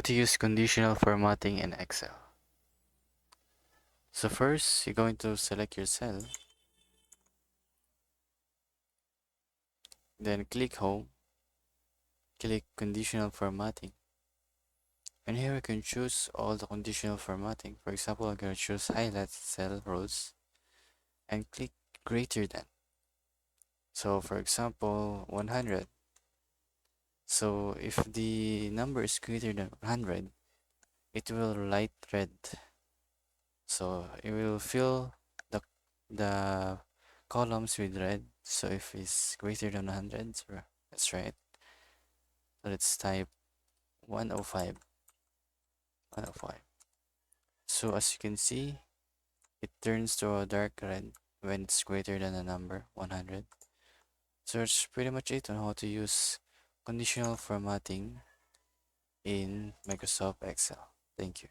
How to use conditional formatting in Excel. So first, you're going to select your cell, then click Home, click Conditional Formatting. And here we can choose all the conditional formatting. For example, I'm going to choose Highlight Cell Rows and click Greater Than. So for example, 100. So if the number is greater than 100, it will light red. So it will fill the columns with red. So if it's greater than 100, so that's right. So let's type 105. 105. So as you can see, it turns to a dark red when it's greater than the number 100. So that's pretty much it on how to use conditional formatting in Microsoft Excel. Thank you.